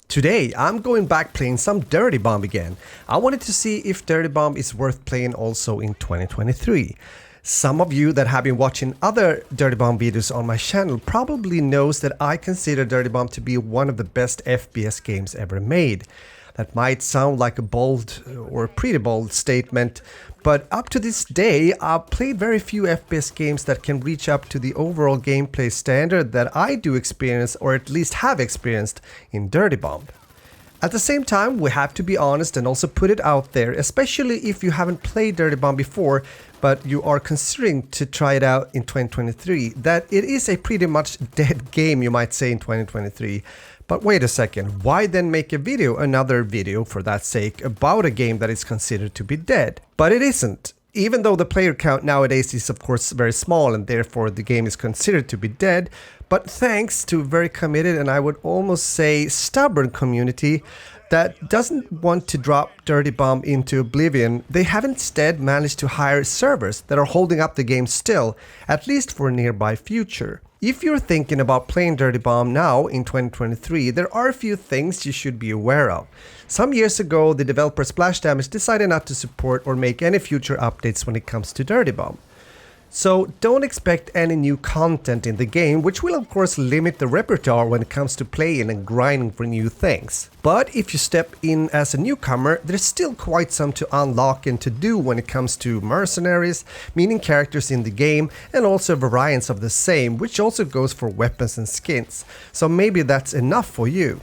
Today, I'm going back playing some Dirty Bomb again. I wanted to see if Dirty Bomb is worth playing also in 2023. Some of you that have been watching other Dirty Bomb videos on my channel probably knows that I consider Dirty Bomb to be one of the best FPS games ever made. That might sound like a bold or a pretty bold statement, but up to this day, I've played very few FPS games that can reach up to the overall gameplay standard that I do experience, or at least have experienced, in Dirty Bomb. At the same time, we have to be honest and also put it out there, especially if you haven't played Dirty Bomb before, but you are considering to try it out in 2023, that it is a pretty much dead game, you might say, in 2023. But wait a second, why then make another video for that sake, about a game that is considered to be dead? But it isn't. Even though the player count nowadays is of course very small and therefore the game is considered to be dead, but thanks to a very committed and I would almost say stubborn community that doesn't want to drop Dirty Bomb into oblivion, they have instead managed to hire servers that are holding up the game still, at least for a nearby future. If you're thinking about playing Dirty Bomb now in 2023, there are a few things you should be aware of. Some years ago, the developer Splash decided not to support or make any future updates when it comes to Dirty Bomb. So don't expect any new content in the game, which will of course limit the repertoire when it comes to playing and grinding for new things. But if you step in as a newcomer, there's still quite some to unlock and to do when it comes to mercenaries, meaning characters in the game, and also variants of the same, which also goes for weapons and skins. So maybe that's enough for you.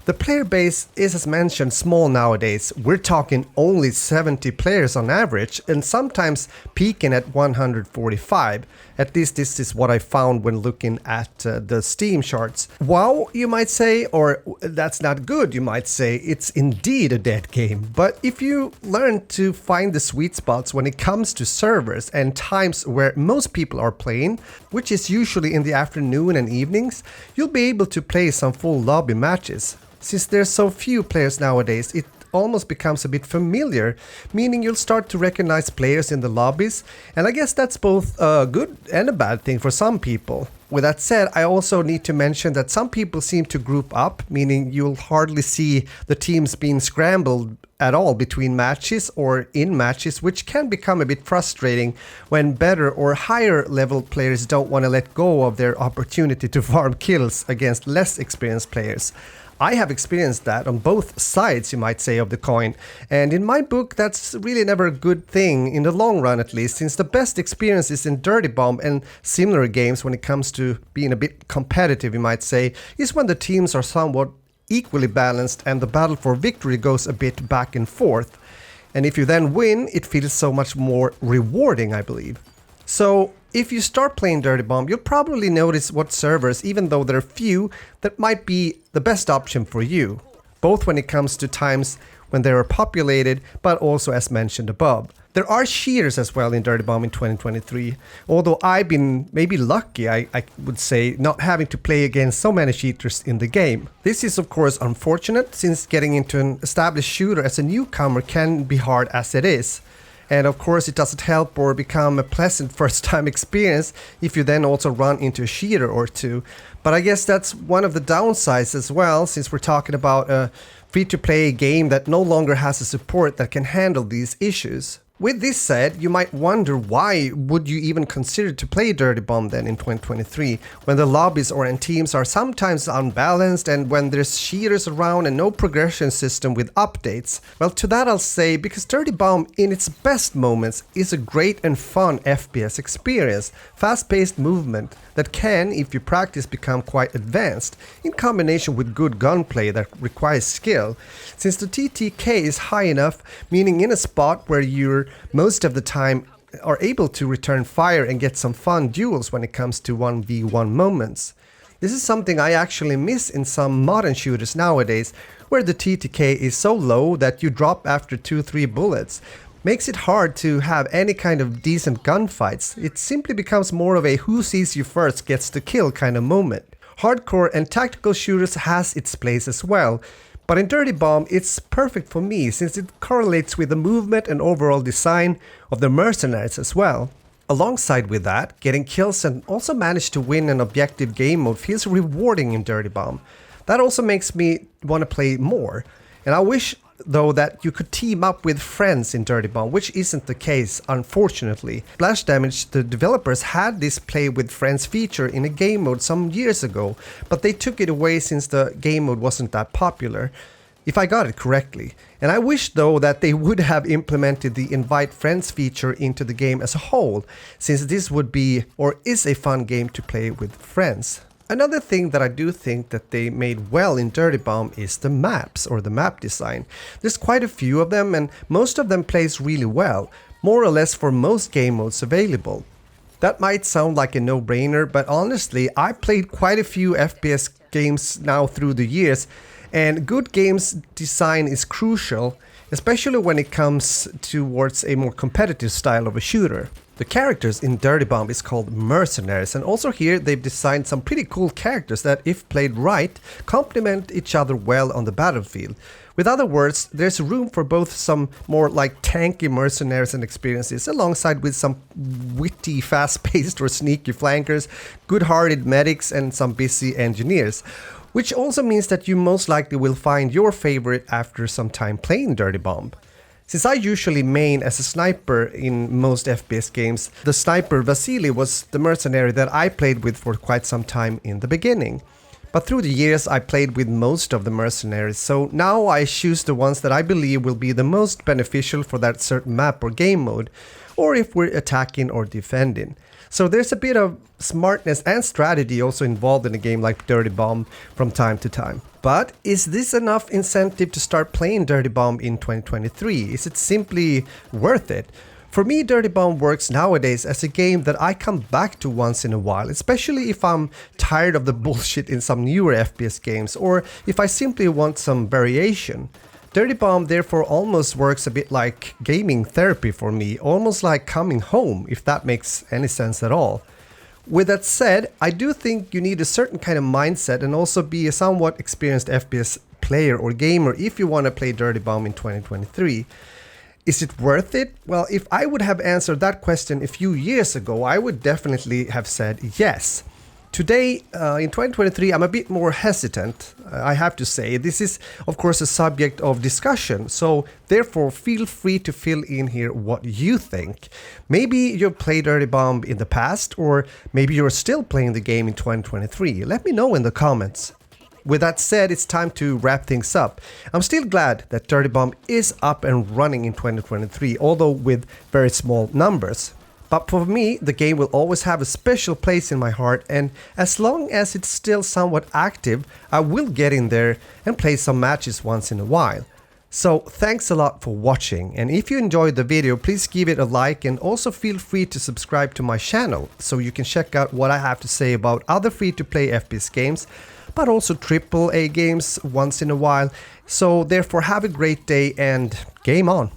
The player base is, as mentioned, small nowadays. We're talking only 70 players on average, and sometimes peaking at 145. At least this is what I found when looking at the Steam Shards. Wow, you might say, or that's not good, you might say. It's indeed a dead game. But if you learn to find the sweet spots when it comes to servers and times where most people are playing, which is usually in the afternoon and evenings, you'll be able to play some full lobby matches. Since there's so few players nowadays, it almost becomes a bit familiar, meaning you'll start to recognize players in the lobbies, and I guess that's both a good and a bad thing for some people. With that said, I also need to mention that some people seem to group up, meaning you'll hardly see the teams being scrambled at all between matches or in matches, which can become a bit frustrating when better or higher level players don't want to let go of their opportunity to farm kills against less experienced players. I have experienced that on both sides, you might say, of the coin, and in my book that's really never a good thing in the long run, at least, since the best experience is in Dirty Bomb and similar games when it comes to being a bit competitive, you might say, is when the teams are somewhat equally balanced and the battle for victory goes a bit back and forth. And if you then win, it feels so much more rewarding, I believe. So if you start playing Dirty Bomb, you'll probably notice what servers, even though there are few, that might be the best option for you, both when it comes to times when they are populated, but also as mentioned above. There are cheaters as well in Dirty Bomb in 2023, although I've been maybe lucky, I would say, not having to play against so many cheaters in the game. This is of course unfortunate, since getting into an established shooter as a newcomer can be hard as it is. And of course it doesn't help or become a pleasant first time experience if you then also run into a cheater or two. But I guess that's one of the downsides as well, since we're talking about a free-to-play game that no longer has a support that can handle these issues. With this said, you might wonder why would you even consider to play Dirty Bomb then in 2023, when the lobbies or teams are sometimes unbalanced and when there's cheaters around and no progression system with updates. Well, to that I'll say, because Dirty Bomb in its best moments is a great and fun FPS experience, fast-paced movement that can, if you practice, become quite advanced, in combination with good gunplay that requires skill. Since the TTK is high enough, meaning in a spot where you're most of the time are able to return fire and get some fun duels when it comes to 1v1 moments. This is something I actually miss in some modern shooters nowadays, where the TTK is so low that you drop after 2-3 bullets. Makes it hard to have any kind of decent gunfights. It simply becomes more of a who sees you first gets the kill kind of moment. Hardcore and tactical shooters has its place as well, but in Dirty Bomb it's perfect for me since it correlates with the movement and overall design of the mercenaries as well. Alongside with that, getting kills and also manage to win an objective game mode feels rewarding in Dirty Bomb. That also makes me want to play more. And I wish though that you could team up with friends in Dirty Bomb, which isn't the case, unfortunately. Splash Damage, the developers, had this play with friends feature in a game mode some years ago, but they took it away since the game mode wasn't that popular, if I got it correctly. And I wish though that they would have implemented the invite friends feature into the game as a whole, since this would be or is a fun game to play with friends. Another thing that I do think that they made well in Dirty Bomb is the maps, or the map design. There's quite a few of them, and most of them plays really well, more or less for most game modes available. That might sound like a no-brainer, but honestly, I played quite a few FPS games now through the years, and good games design is crucial, especially when it comes towards a more competitive style of a shooter. The characters in Dirty Bomb is called mercenaries, and also here they've designed some pretty cool characters that, if played right, complement each other well on the battlefield. With other words, there's room for both some more like tanky mercenaries and experiences, alongside with some witty, fast-paced or sneaky flankers, good-hearted medics, and some busy engineers. Which also means that you most likely will find your favorite after some time playing Dirty Bomb. Since I usually main as a sniper in most FPS games, the sniper Vasily was the mercenary that I played with for quite some time in the beginning. But through the years I played with most of the mercenaries, so now I choose the ones that I believe will be the most beneficial for that certain map or game mode, or if we're attacking or defending. So there's a bit of smartness and strategy also involved in a game like Dirty Bomb from time to time. But is this enough incentive to start playing Dirty Bomb in 2023? Is it simply worth it? For me, Dirty Bomb works nowadays as a game that I come back to once in a while, especially if I'm tired of the bullshit in some newer FPS games, or if I simply want some variation. Dirty Bomb therefore almost works a bit like gaming therapy for me, almost like coming home, if that makes any sense at all. With that said, I do think you need a certain kind of mindset and also be a somewhat experienced FPS player or gamer if you want to play Dirty Bomb in 2023. Is it worth it? Well, if I would have answered that question a few years ago, I would definitely have said yes. Today, in 2023, I'm a bit more hesitant, I have to say. This is, of course, a subject of discussion, so therefore feel free to fill in here what you think. Maybe you've played Dirty Bomb in the past, or maybe you're still playing the game in 2023. Let me know in the comments. With that said, it's time to wrap things up. I'm still glad that Dirty Bomb is up and running in 2023, although with very small numbers. But for me, the game will always have a special place in my heart, and as long as it's still somewhat active, I will get in there and play some matches once in a while. So thanks a lot for watching, and if you enjoyed the video, please give it a like, and also feel free to subscribe to my channel so you can check out what I have to say about other free-to-play FPS games, but also AAA games once in a while. So therefore, have a great day and game on!